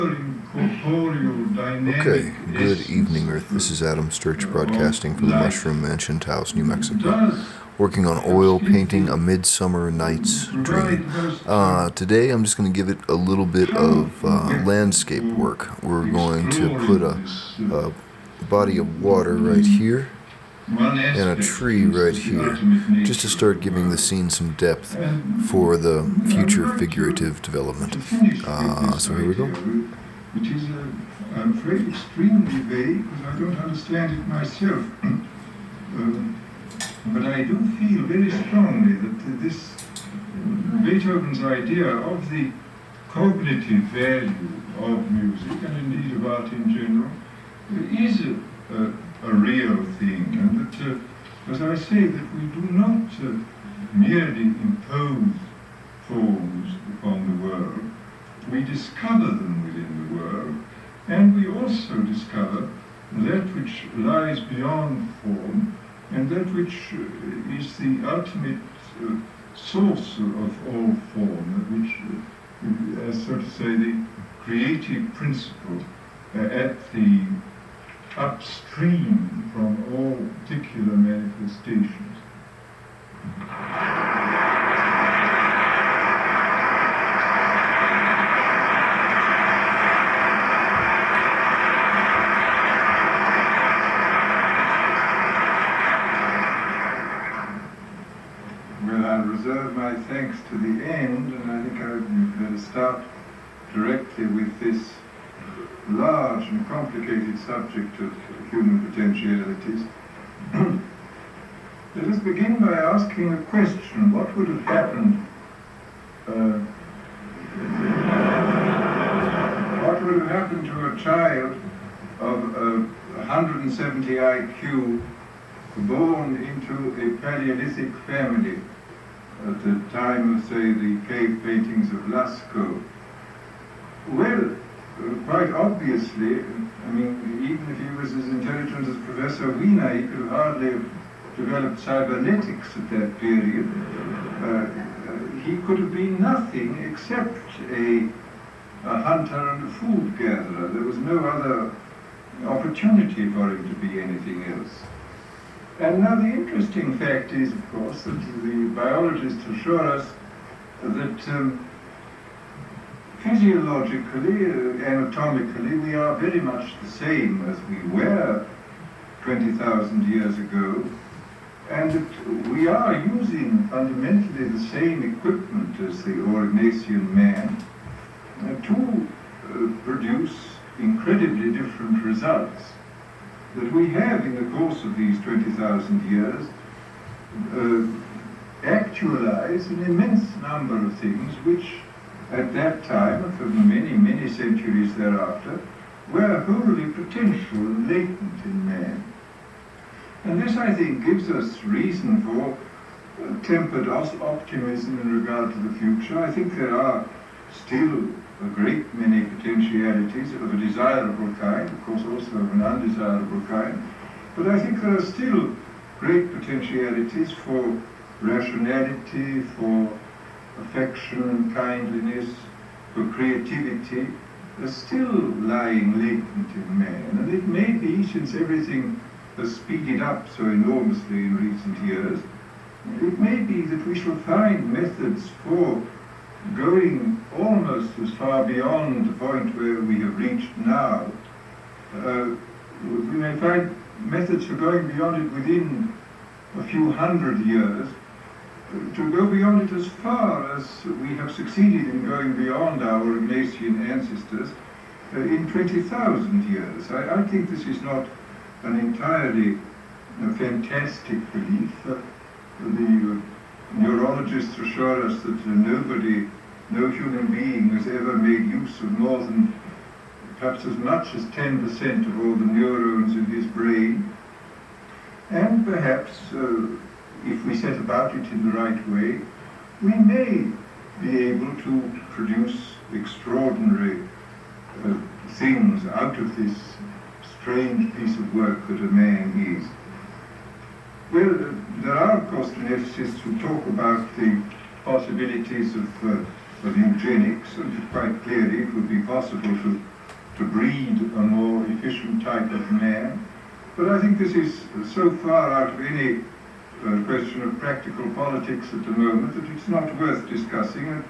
Okay, good evening, Earth. This is Sturch broadcasting from the Mushroom Mansion, Taos, New Mexico, working on oil painting A Midsummer Night's Dream. Today I'm just going to give it a little bit of landscape work. We're going to put a body of water right here and a tree right here, just to start giving the scene some depth for the future figurative development. So here we go. Which is, I'm afraid, extremely vague because I don't understand it myself. But I do feel very strongly that this Beethoven's idea of the cognitive value of music, and indeed of art in general, is a real thing, and that, as I say, that we do not merely impose forms upon the world. We discover them within the world, and we also discover that which lies beyond form, and that which is the ultimate source of all form, which, as so to say, the creative principle at the upstream from all particular manifestations. Well, I'll reserve my thanks to the end, and I think I'd better start directly with this large and complicated subject of human potentialities. Let us begin by asking a question. What would have happened to a child of 170 IQ born into a Paleolithic family at the time of, say, the cave paintings of Lascaux? Well, quite obviously, I mean, even if he was as intelligent as Professor Wiener, he could hardly have developed cybernetics at that period. He could have been nothing except a hunter and a food gatherer. There was no other opportunity for him to be anything else. And now the interesting fact is, of course, that the biologists assure us that physiologically, anatomically, we are very much the same as we were 20,000 years ago, and that we are using fundamentally the same equipment as the Aurignacian man to produce incredibly different results. That we have, in the course of these 20,000 years, actualized an immense number of things which, at that time, and for many, many centuries thereafter, were wholly potential and latent in man. And this, I think, gives us reason for tempered optimism in regard to the future. I think there are still a great many potentialities of a desirable kind, of course also of an undesirable kind, but I think there are still great potentialities for rationality, for affection and kindliness, for creativity, are still lying latent in man. And it may be, since everything has speeded up so enormously in recent years, it may be that we shall find methods for going almost as far beyond the point where we have reached now. We may find methods for going beyond it within a few hundred years, to go beyond it as far as we have succeeded in going beyond our Aurignacian ancestors in 20,000 years. I think this is not an entirely fantastic belief. The neurologists assure us that no human being has ever made use of more than perhaps as much as 10% of all the neurons in his brain. And perhaps, if we set about it in the right way, we may be able to produce extraordinary things out of this strange piece of work that a man is. Well, there are, of course, geneticists who talk about the possibilities of eugenics, and quite clearly it would be possible to breed a more efficient type of man. But I think this is so far out of any question of practical politics at the moment that it's not worth discussing.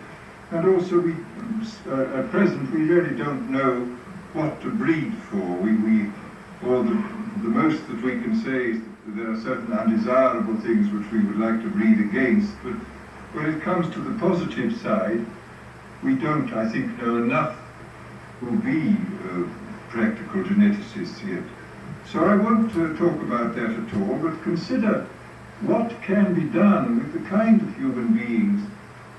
And also, at present, we really don't know what to breed for. The most that we can say is that there are certain undesirable things which we would like to breed against. But when it comes to the positive side, we don't, I think, know enough who be practical geneticists yet. So I won't talk about that at all, but consider what can be done with the kind of human beings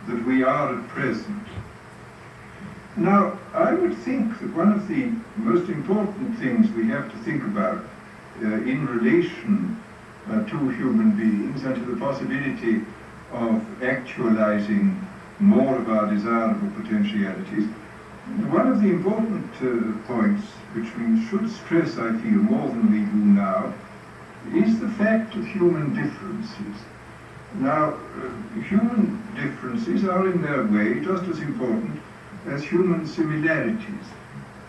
that we are at present. Now, I would think that one of the most important things we have to think about in relation to human beings and to the possibility of actualizing more of our desirable potentialities, one of the important points which we should stress, I feel, more than we do now, is the fact of human differences. Now, human differences are in their way just as important as human similarities.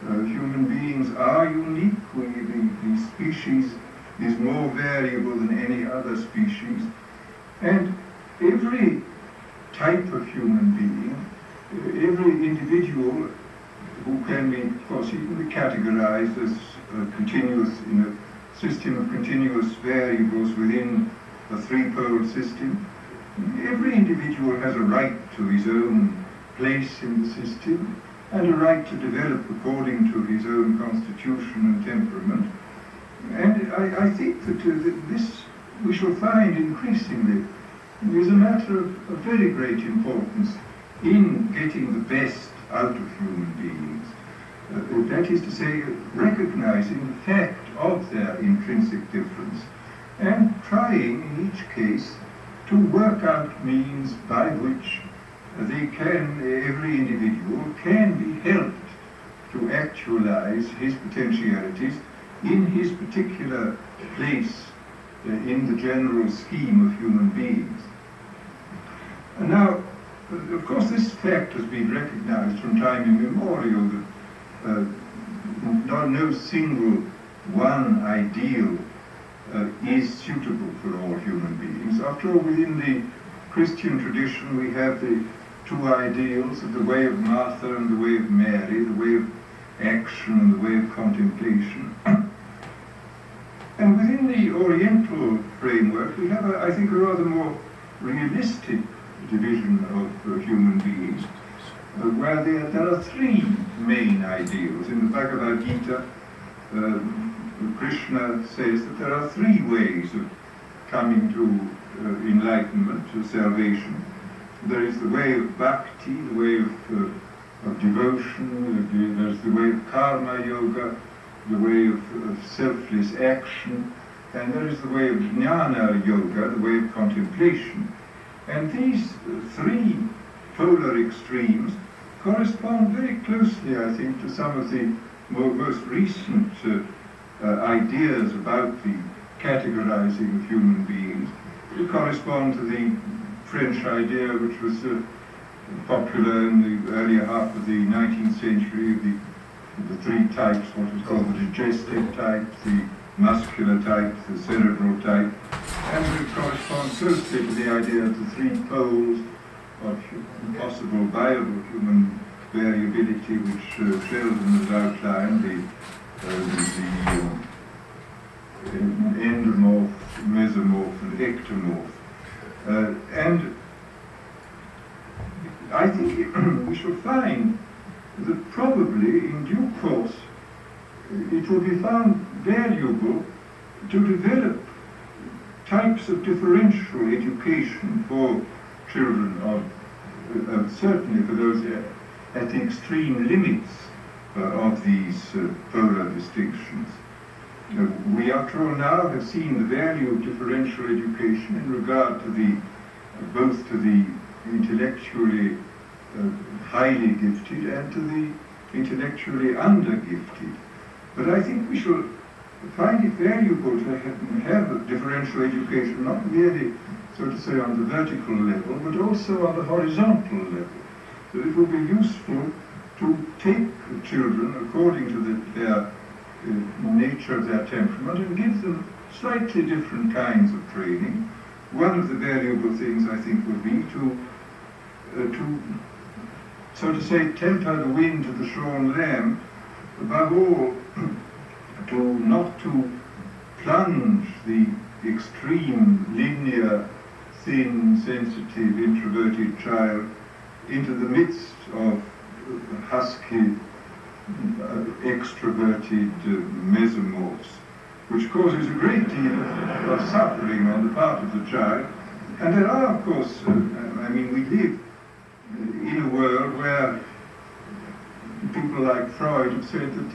Human beings are unique. The species is more variable than any other species. And every type of human being, every individual who can be, of course, even be categorized as continuous in a system of continuous variables within a three-pole system. Every individual has a right to his own place in the system and a right to develop according to his own constitution and temperament. And I think that this we shall find increasingly is a matter of very great importance in getting the best out of human beings. That is to say, recognizing the fact of their intrinsic difference and trying in each case to work out means by which every individual can be helped to actualize his potentialities in his particular place in the general scheme of human beings. And now, of course, this fact has been recognized from time immemorial that no single one ideal is suitable for all human beings. After all, within the Christian tradition, we have the two ideals of the way of Martha and the way of Mary, the way of action and the way of contemplation. And within the Oriental framework, we have, I think, a rather more realistic division of human beings, where there are three main ideals. In the Bhagavad Gita, Krishna says that there are three ways of coming to enlightenment, to salvation. There is the way of bhakti, the way of devotion, there's the way of karma yoga, the way of selfless action, and there is the way of jnana yoga, the way of contemplation. And these three polar extremes correspond very closely, I think, to some of the most recent ideas about the categorizing of human beings. They correspond to the French idea, which was popular in the earlier half of the 19th century, of the three types, what was called the digestive type, the muscular type, the cerebral type, and it corresponds closely to the idea of the three poles of possible viable human variability, which Sheldon has outlined, the endomorph, mesomorph, and ectomorph. And I think we shall find that probably in due course it will be found valuable to develop types of differential education for children of certainly for those at the extreme limits of these polar distinctions. We, after all, now have seen the value of differential education in regard to both to the intellectually highly gifted and to the intellectually under-gifted. But I think we shall find it valuable to have a differential education, not merely, so to say, on the vertical level, but also on the horizontal level, that it would be useful to take children according to their nature of their temperament and give them slightly different kinds of training. One of the valuable things, I think, would be to so to say, temper the wind to the shorn lamb, above all, not to plunge the extreme, linear, thin, sensitive, introverted child into the midst of husky, extroverted mesomorphs, which causes a great deal of suffering on the part of the child. And there are, of course, we live in a world where people like Freud have said that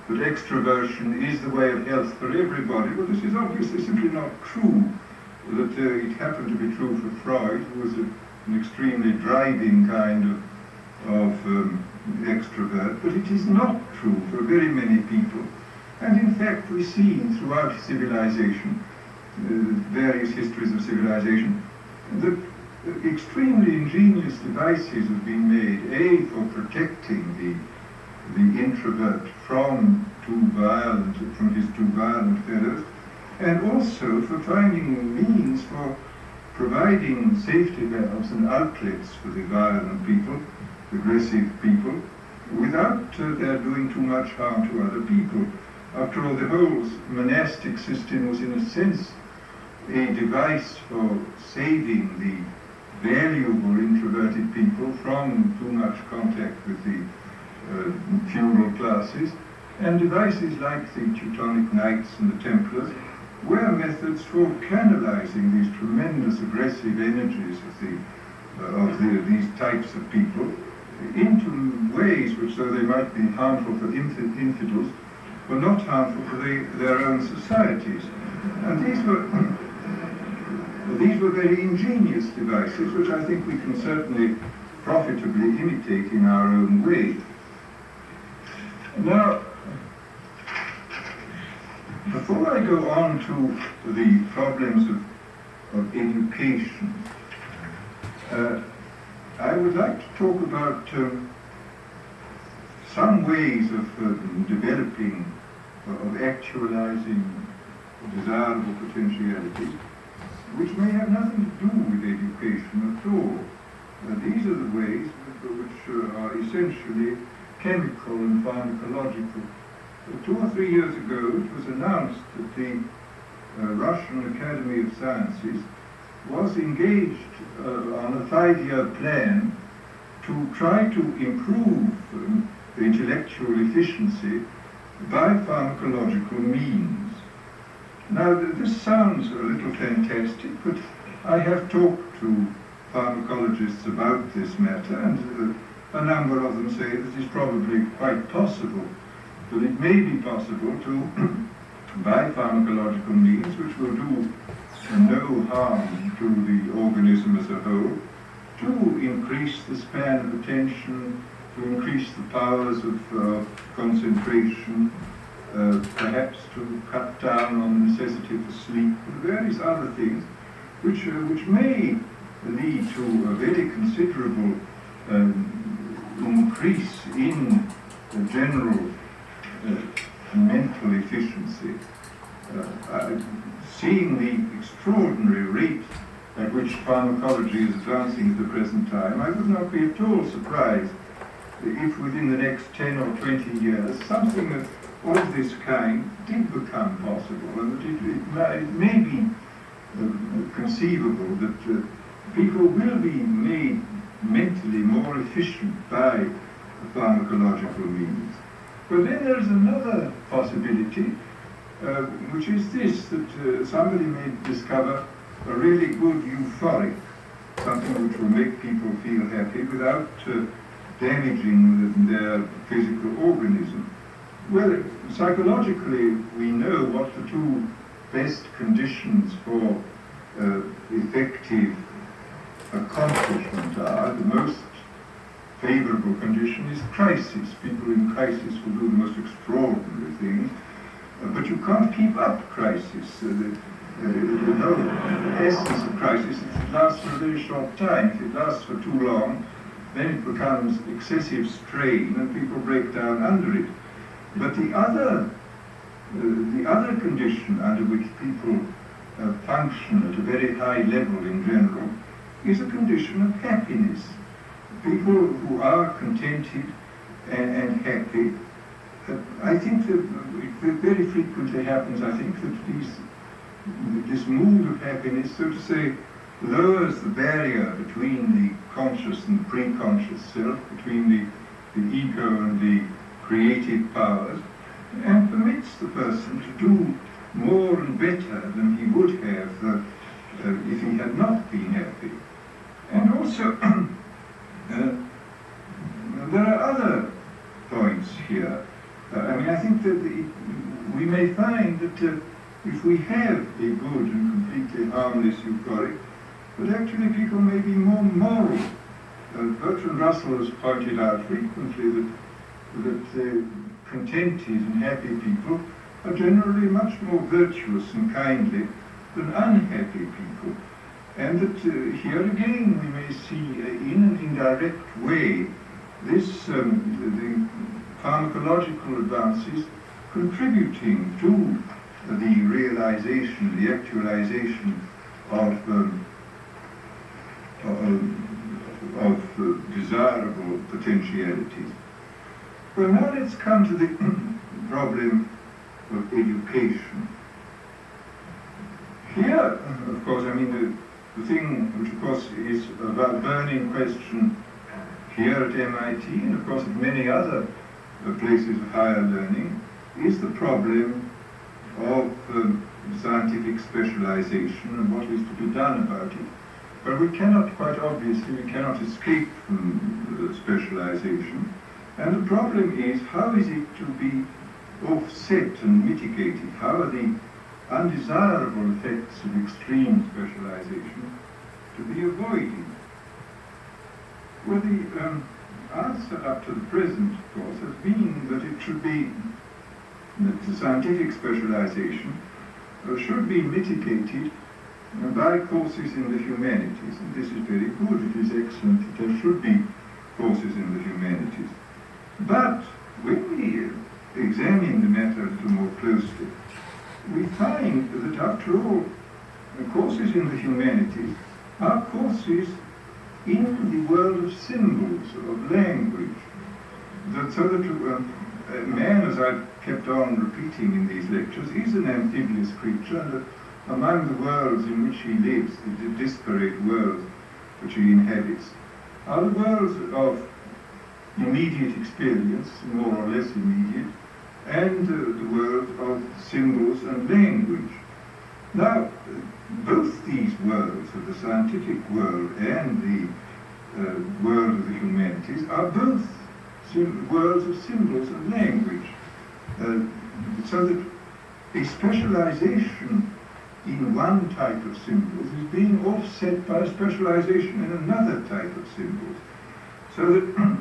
extroversion is the way of health for everybody. Well, this is obviously simply not true. That it happened to be true for Freud, who was an extremely driving kind of extrovert, but it is not true for very many people. And in fact, we see throughout civilization, various histories of civilization, that extremely ingenious devices have been made, A, for protecting the introvert from his too violent fellows, and also for finding means for providing safety valves and outlets for the violent people, aggressive people, without their doing too much harm to other people. After all, the whole monastic system was in a sense a device for saving the valuable introverted people from too much contact with the feudal classes, and devices like the Teutonic Knights and the Templars were methods for canalizing these tremendous aggressive energies of these types of people into ways which, though they might be harmful for infidels, were not harmful for their own societies. And these were very ingenious devices, which I think we can certainly profitably imitate in our own way. Now, before I go on to the problems of education, I would like to talk about some ways of developing, of actualizing desirable potentialities, which may have nothing to do with education at all. These are the ways which are essentially chemical and pharmacological. 2 or 3 years ago, it was announced that the Russian Academy of Sciences was engaged on a 5-year plan to try to improve intellectual efficiency by pharmacological means. Now, this sounds a little fantastic, but I have talked to pharmacologists about this matter, and a number of them say that it's probably quite possible, that it may be possible to, by pharmacological means, which will do no harm to the organism as a whole, to increase the span of attention, to increase the powers of concentration, perhaps to cut down on the necessity for sleep, and various other things, which may lead to a very considerable increase in general mental efficiency. Seeing the extraordinary rate at which pharmacology is advancing at the present time, I would not be at all surprised if within the next 10 or 20 years something of this kind did become possible, and that it may be conceivable that people will be made mentally more efficient by pharmacological means. But then there's another possibility, which is this, that somebody may discover a really good euphoric, something which will make people feel happy without damaging their physical organism. Well, psychologically, we know what the two best conditions for effective accomplishment are. The most favorable condition is crisis. People in crisis will do the most extraordinary things, but you can't keep up crisis. The whole essence of crisis is it lasts for a very short time. If it lasts for too long, then it becomes excessive strain and people break down under it. But the other condition under which people function at a very high level in general is a condition of happiness. People who are contented and happy, I think that it very frequently happens, I think, that this mood of happiness, so to say, lowers the barrier between the conscious and the pre-conscious self, between the ego and the creative powers, and permits the person to do more and better than he would have if he had not been happy. And also, there are other points here. I think that we may find that if we have a good and completely harmless euphoric, but actually people may be more moral. Bertrand Russell has pointed out frequently that contented and happy people are generally much more virtuous and kindly than unhappy people. And that here again we may see in an indirect way this the pharmacological advances contributing to the realization, the actualization of desirable potentialities. Well, now let's come to the problem of education. Here, of course, the thing which, of course, is a burning question here at MIT and, of course, at many other places of higher learning is the problem of scientific specialization and what is to be done about it. But we cannot, quite obviously, we cannot escape from specialization. And the problem is, how is it to be offset and mitigated? How are the undesirable effects of extreme specialization to be avoided? Well, the answer up to the present, of course, has been that it should be, that the scientific specialization should be mitigated by courses in the humanities. And this is very good, it is excellent that there should be courses in the humanities. But when we examine the matter a little more closely, we find that after all, courses in the humanities are courses in the world of symbols, of language. So that man, as I've kept on repeating in these lectures, is an amphibious creature, and that among the worlds in which he lives, the disparate worlds which he inhabits, are the worlds of immediate experience, more or less immediate, and the world of symbols and language. Now, both these worlds, of the scientific world and the world of the humanities, are both worlds of symbols and language. So that a specialization in one type of symbols is being offset by a specialization in another type of symbols. So that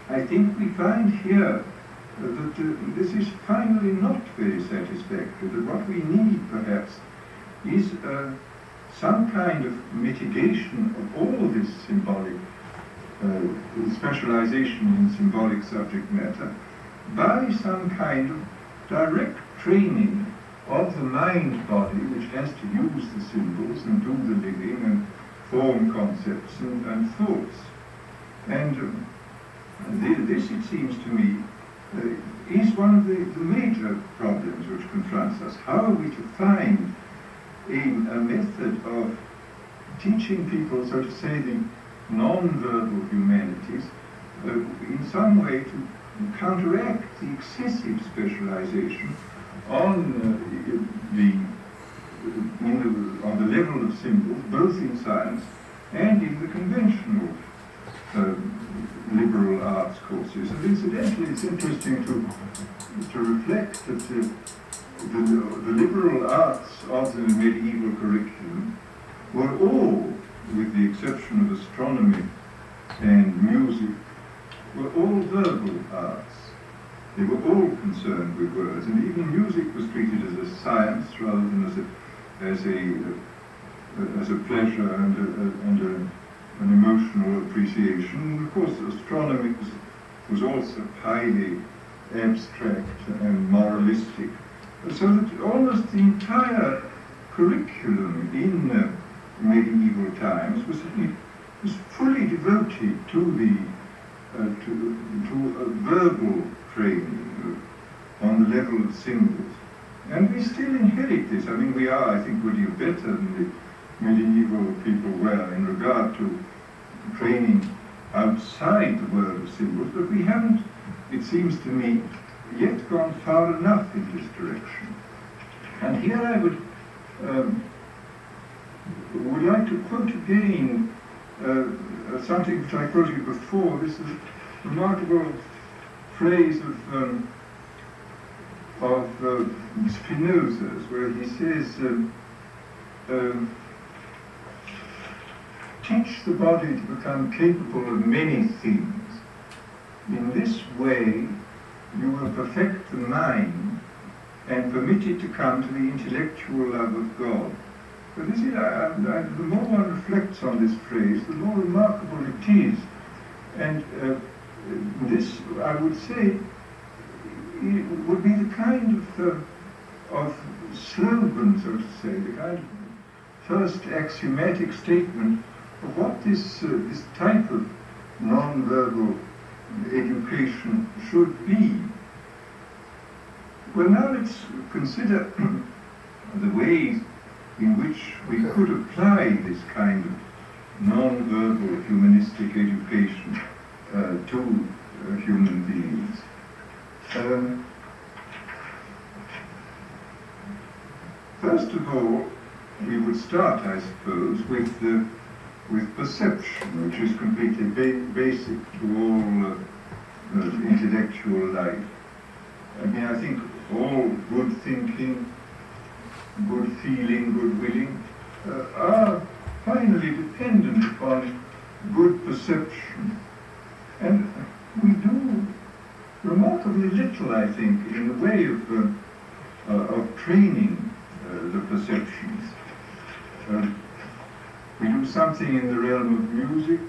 I think we find here that this is finally not very satisfactory, that what we need perhaps is some kind of mitigation of all this symbolic specialization in symbolic subject matter by some kind of direct training of the mind body, which has to use the symbols and do the living and form concepts and thoughts. And this, it seems to me, is one of the major problems which confronts us. How are we to find a method of teaching people, so to say, the non-verbal humanities in some way to counteract the excessive specialization on the level of symbols, both in science and in the conventional liberal arts courses. And incidentally, it's interesting to reflect that the liberal arts of the medieval curriculum were all, with the exception of astronomy and music, were all verbal arts. They were all concerned with words, and even music was treated as a science rather than as as a pleasure and an emotional appreciation. Of course, astronomy was also highly abstract and moralistic, so that almost the entire curriculum in medieval times was fully devoted to the verbal training on the level of symbols. And we still inherit this. I mean, we are, I think, good deal better than the medieval people were in regard to training outside the world of symbols, but we haven't, it seems to me, yet gone far enough in this direction. And here I would like to quote again something which I quoted before. This is a remarkable phrase of Spinoza's, where he says, teach the body to become capable of many things. In this way, you will perfect the mind and permit it to come to the intellectual love of God. But this is, the more one reflects on this phrase, the more remarkable it is. And this, I would say, it would be the kind of slogan, so to say, the kind of first axiomatic statement of what this type of non-verbal education should be. Well, now let's consider the ways in which we could apply this kind of non-verbal humanistic education to human beings. First of all, we would start, I suppose, with perception, which is completely basic to all intellectual life. I mean, I think all good thinking, good feeling, good willing are finally dependent upon good perception. And we do remarkably little, I think, in the way of training the perceptions. We do something in the realm of music,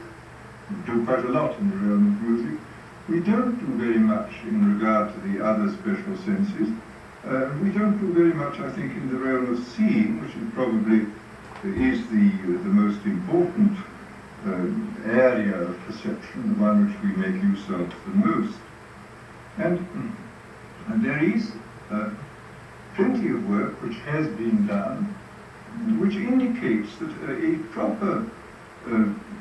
we do quite a lot in the realm of music. We don't do very much in regard to the other special senses. We don't do very much, I think, in the realm of seeing, which is probably the most important area of perception, the one which we make use of the most. And there is plenty of work which has been done, which indicates that a proper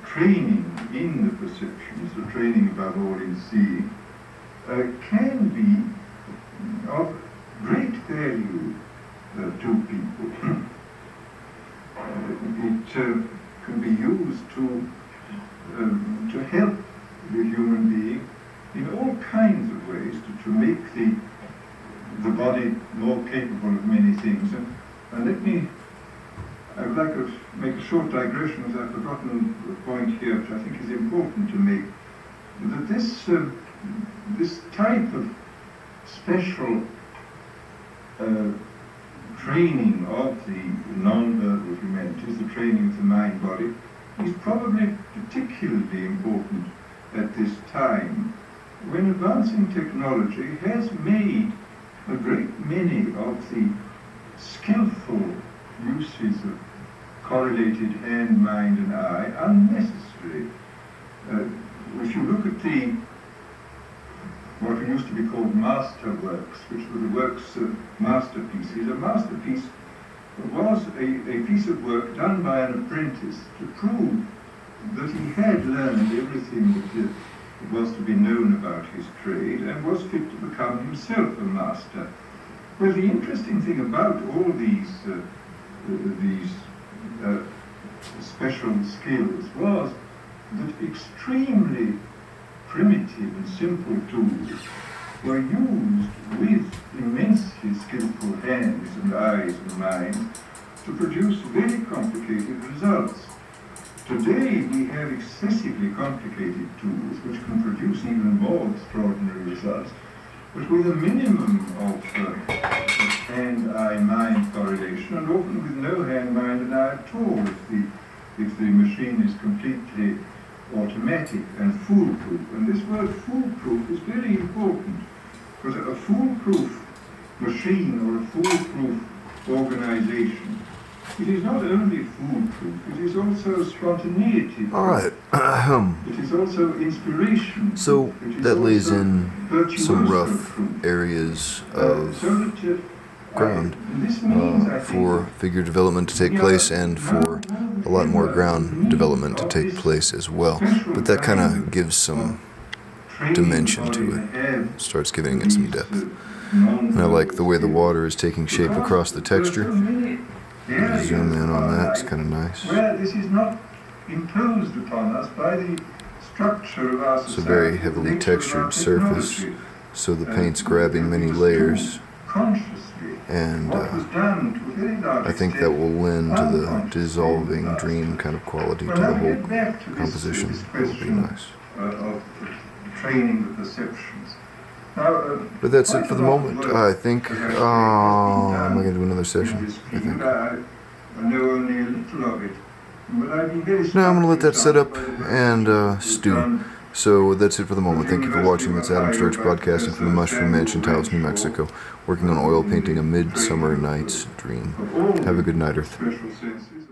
training in the perceptions, the training above all in seeing, can be of great value to people. It can be used to help the human being in all kinds of ways to make the body more capable of many things. And I would like to make a short digression, as I've forgotten the point here, which I think is important to make, that this type of special training of the non-verbal humanities, the training of the mind-body, is probably particularly important at this time, when advancing technology has made a great many of the skillful uses of correlated hand, mind, and eye unnecessary. If you look at what used to be called masterworks, which were the works of masterpieces, a masterpiece was a piece of work done by an apprentice to prove that he had learned everything that was to be known about his trade and was fit to become himself a master. Well, the interesting thing about all these special skills was that extremely primitive and simple tools were used with immensely skillful hands and eyes and minds to produce very complicated results. Today we have excessively complicated tools which can produce even more extraordinary results, but with a minimum of hand, eye, mind correlation, and often with no hand, mind, and eye at all if the machine is completely automatic and foolproof. And this word foolproof is very important, because a foolproof machine or a foolproof organization, it is not only foolproof, it is also spontaneity. All right. It is also inspiration. So that lays in some rough virtuoso areas of so that, ground this means, I think, for figure development to take place and for a lot more ground development to take place as well. But that kind of gives some dimension to it, starts giving it some depth. And I like the way the water is taking shape across the texture. Zoom in on that, it's kind of nice. Where this is not imposed upon us by the structure of our society. It's a very heavily textured surface, so the paint's grabbing many layers, and I think that will lend to the dissolving dream kind of quality to the whole composition. It will be nice. Of training the perceptions. Now, But that's it for the moment. I think, am I going to do another session? I think. I know only a little of it, but I've been very No, I'm going to let that set up and stew. So that's it for the moment. Thank you for watching. That's Adam Sturch broadcasting from the Mushroom Mansion, Taos, New Mexico, working on oil painting A Midsummer Night's Dream. Have a good night, Earth. special senses.